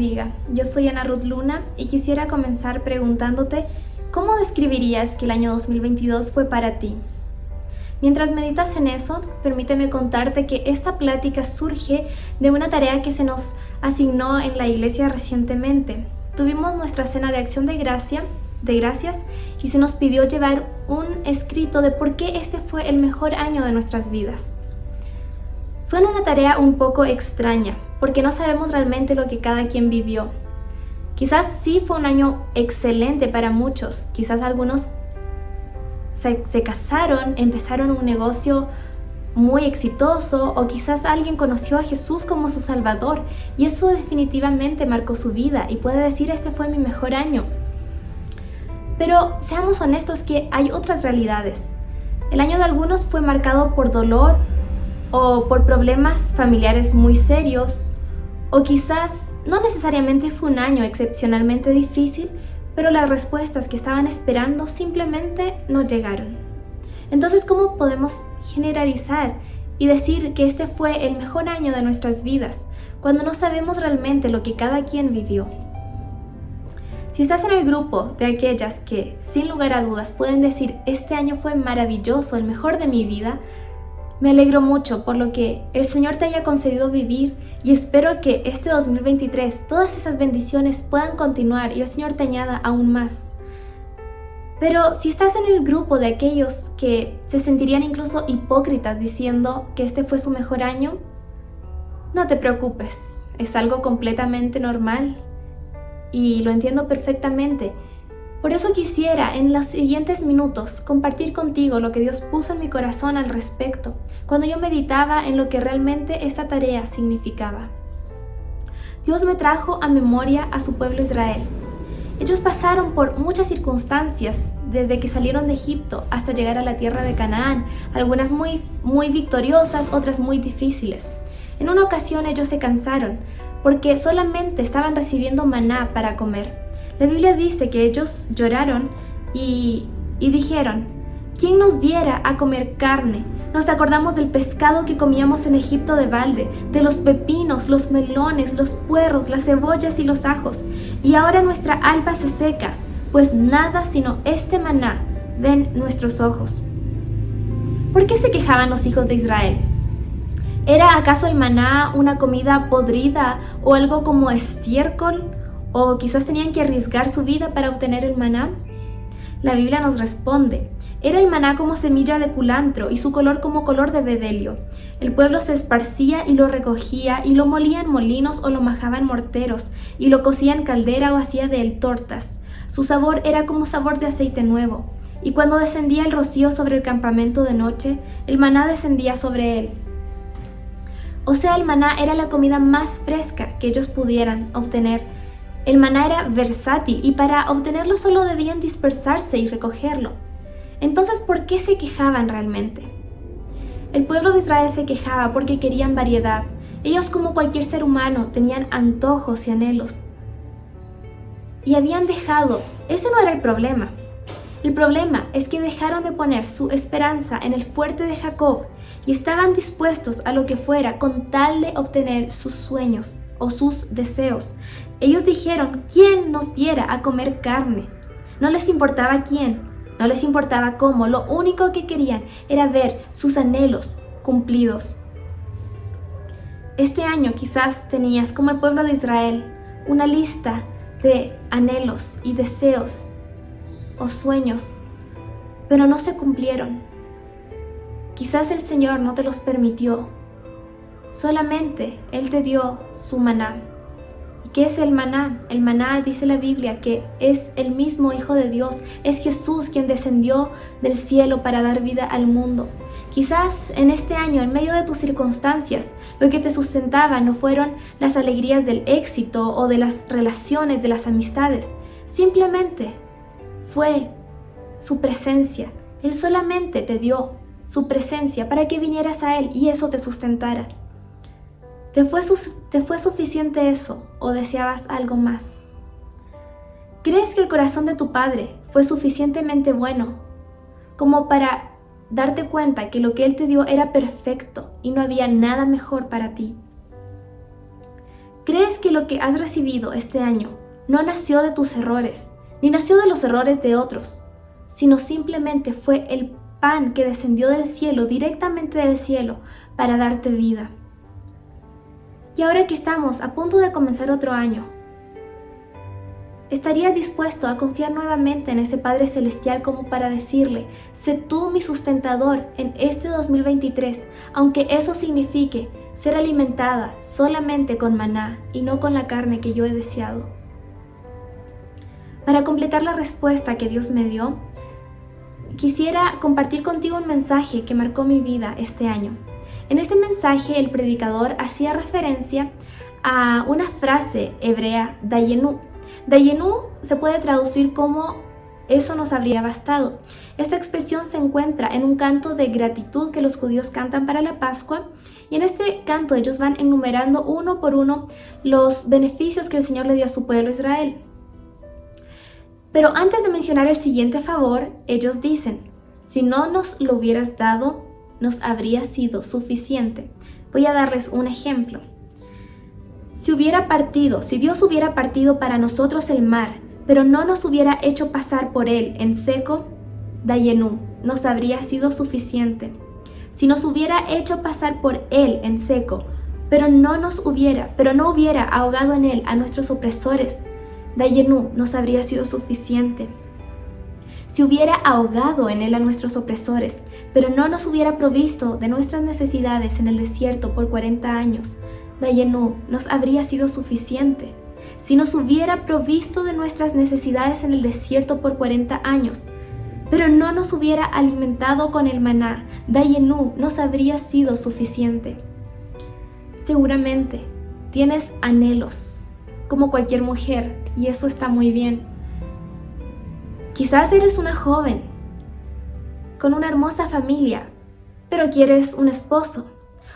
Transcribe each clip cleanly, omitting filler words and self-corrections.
bendiga. Yo soy Ana Ruth Luna y quisiera comenzar preguntándote ¿cómo describirías que el año 2022 fue para ti? Mientras meditas en eso, permíteme contarte que esta plática surge de una tarea que se nos asignó en la iglesia recientemente. Tuvimos nuestra cena de acción de gracias, y se nos pidió llevar un escrito de por qué este fue el mejor año de nuestras vidas. Suena una tarea un poco extraña, porque no sabemos realmente lo que cada quien vivió. Quizás sí fue un año excelente para muchos, quizás algunos se casaron, empezaron un negocio muy exitoso, o quizás alguien conoció a Jesús como su Salvador, y eso definitivamente marcó su vida y puede decir este fue mi mejor año. Pero seamos honestos que hay otras realidades. El año de algunos fue marcado por dolor o por problemas familiares muy serios, o quizás no necesariamente fue un año excepcionalmente difícil, pero las respuestas que estaban esperando simplemente no llegaron. Entonces, ¿cómo podemos generalizar y decir que este fue el mejor año de nuestras vidas cuando no sabemos realmente lo que cada quien vivió? Si estás en el grupo de aquellas que, sin lugar a dudas, pueden decir este año fue maravilloso, el mejor de mi vida, me alegro mucho por lo que el Señor te haya concedido vivir y espero que este 2023 todas esas bendiciones puedan continuar y el Señor te añada aún más. Pero si estás en el grupo de aquellos que se sentirían incluso hipócritas diciendo que este fue su mejor año, no te preocupes, es algo completamente normal y lo entiendo perfectamente. Por eso quisiera en los siguientes minutos compartir contigo lo que Dios puso en mi corazón al respecto, cuando yo meditaba en lo que realmente esta tarea significaba. Dios me trajo a memoria a su pueblo Israel. Ellos pasaron por muchas circunstancias desde que salieron de Egipto hasta llegar a la tierra de Canaán, algunas muy victoriosas, otras muy difíciles. En una ocasión ellos se cansaron porque solamente estaban recibiendo maná para comer. La Biblia dice que ellos lloraron y dijeron, ¿quién nos diera a comer carne? Nos acordamos del pescado que comíamos en Egipto de balde, de los pepinos, los melones, los puerros, las cebollas y los ajos. Y ahora nuestra alma se seca, pues nada sino este maná ven nuestros ojos. ¿Por qué se quejaban los hijos de Israel? ¿Era acaso el maná una comida podrida o algo como estiércol? ¿O quizás tenían que arriesgar su vida para obtener el maná? La Biblia nos responde, era el maná como semilla de culantro y su color como color de bedelio. El pueblo se esparcía y lo recogía y lo molía en molinos o lo majaba en morteros y lo cocía en caldera o hacía de él tortas. Su sabor era como sabor de aceite nuevo. Y cuando descendía el rocío sobre el campamento de noche, el maná descendía sobre él. O sea, el maná era la comida más fresca que ellos pudieran obtener. El maná era versátil y para obtenerlo solo debían dispersarse y recogerlo. Entonces, ¿por qué se quejaban realmente? El pueblo de Israel se quejaba porque querían variedad. Ellos, como cualquier ser humano, tenían antojos y anhelos. Y habían dejado, ese no era el problema. El problema es que dejaron de poner su esperanza en el fuerte de Jacob y estaban dispuestos a lo que fuera con tal de obtener sus sueños o sus deseos. Ellos dijeron, ¿quién nos diera a comer carne? No les importaba quién, no les importaba cómo, lo único que querían era ver sus anhelos cumplidos. Este año quizás tenías, como el pueblo de Israel, una lista de anhelos y deseos o sueños, pero no se cumplieron. Quizás el Señor no te los permitió, solamente Él te dio su maná. ¿Qué es el maná? El maná, dice la Biblia, que es el mismo Hijo de Dios, es Jesús quien descendió del cielo para dar vida al mundo. Quizás en este año, en medio de tus circunstancias, lo que te sustentaba no fueron las alegrías del éxito o de las relaciones, de las amistades, simplemente fue su presencia. Él solamente te dio su presencia para que vinieras a Él y eso te sustentara. ¿Te fue suficiente eso o deseabas algo más? ¿Crees que el corazón de tu padre fue suficientemente bueno como para darte cuenta que lo que Él te dio era perfecto y no había nada mejor para ti? crees que lo que has recibido este año no nació de tus errores, ni nació de los errores de otros, sino simplemente fue el pan que descendió del cielo, directamente del cielo, para darte vida. Y ahora que estamos a punto de comenzar otro año, ¿estarías dispuesto a confiar nuevamente en ese Padre Celestial como para decirle, sé tú mi sustentador en este 2023, aunque eso signifique ser alimentada solamente con maná y no con la carne que yo he deseado? Para completar la respuesta que Dios me dio, quisiera compartir contigo un mensaje que marcó mi vida este año. En este mensaje el predicador hacía referencia a una frase hebrea, Dayenu. Dayenu se puede traducir como eso nos habría bastado. Esta expresión se encuentra en un canto de gratitud que los judíos cantan para la Pascua, y en este canto ellos van enumerando uno por uno los beneficios que el Señor le dio a su pueblo Israel. Pero antes de mencionar el siguiente favor, ellos dicen, si no nos lo hubieras dado, nos habría sido suficiente. Voy a darles un ejemplo. Si Dios hubiera partido para nosotros el mar, pero no nos hubiera hecho pasar por él en seco, Dayenu, nos habría sido suficiente. Si nos hubiera hecho pasar por él en seco, pero no hubiera ahogado en él a nuestros opresores, Dayenu, nos habría sido suficiente. Si hubiera ahogado en él a nuestros opresores, pero no nos hubiera provisto de nuestras necesidades en el desierto por 40 años, Dayenu, nos habría sido suficiente. Si nos hubiera provisto de nuestras necesidades en el desierto por 40 años, pero no nos hubiera alimentado con el maná, Dayenu, nos habría sido suficiente. Seguramente tienes anhelos, como cualquier mujer, y eso está muy bien. Quizás eres una joven con una hermosa familia, pero quieres un esposo.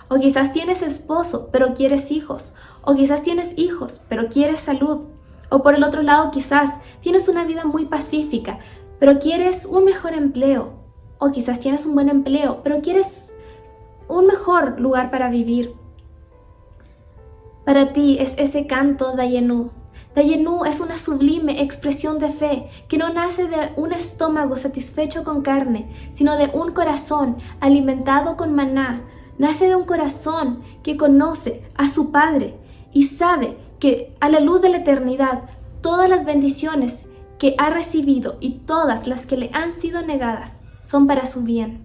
O quizás tienes esposo, pero quieres hijos. O quizás tienes hijos, pero quieres salud. O por el otro lado, quizás tienes una vida muy pacífica, pero quieres un mejor empleo. O quizás tienes un buen empleo, pero quieres un mejor lugar para vivir. Para ti es ese canto Dayenu. Dayenu es una sublime expresión de fe que no nace de un estómago satisfecho con carne, sino de un corazón alimentado con maná. Nace de un corazón que conoce a su Padre y sabe que a la luz de la eternidad todas las bendiciones que ha recibido y todas las que le han sido negadas son para su bien.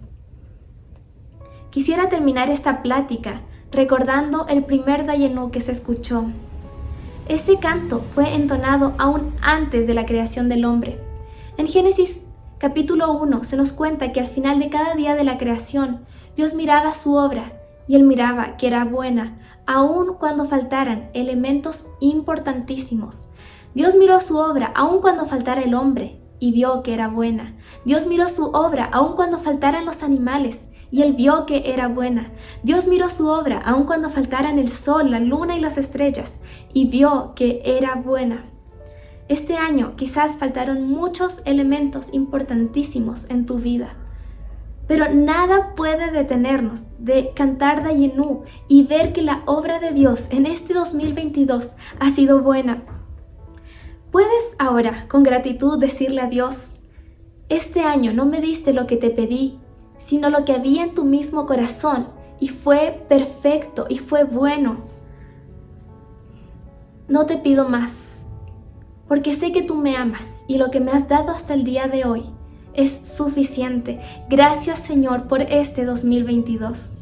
Quisiera terminar esta plática recordando el primer Dayenu que se escuchó. Ese canto fue entonado aún antes de la creación del hombre. En Génesis capítulo 1 se nos cuenta que al final de cada día de la creación, Dios miraba su obra y Él miraba que era buena, aun cuando faltaran elementos importantísimos. Dios miró su obra aun cuando faltara el hombre y vio que era buena. Dios miró su obra aun cuando faltaran los animales y Él vio que era buena. Dios miró su obra aun cuando faltaran el sol, la luna y las estrellas y vio que era buena. Este año quizás faltaron muchos elementos importantísimos en tu vida, pero nada puede detenernos de cantar Dayenu y ver que la obra de Dios en este 2022 ha sido buena. Puedes ahora con gratitud decirle a Dios, este año no me diste lo que te pedí, sino lo que había en tu mismo corazón y fue perfecto y fue bueno. No te pido más, porque sé que tú me amas y lo que me has dado hasta el día de hoy es suficiente. Gracias, Señor, por este 2022.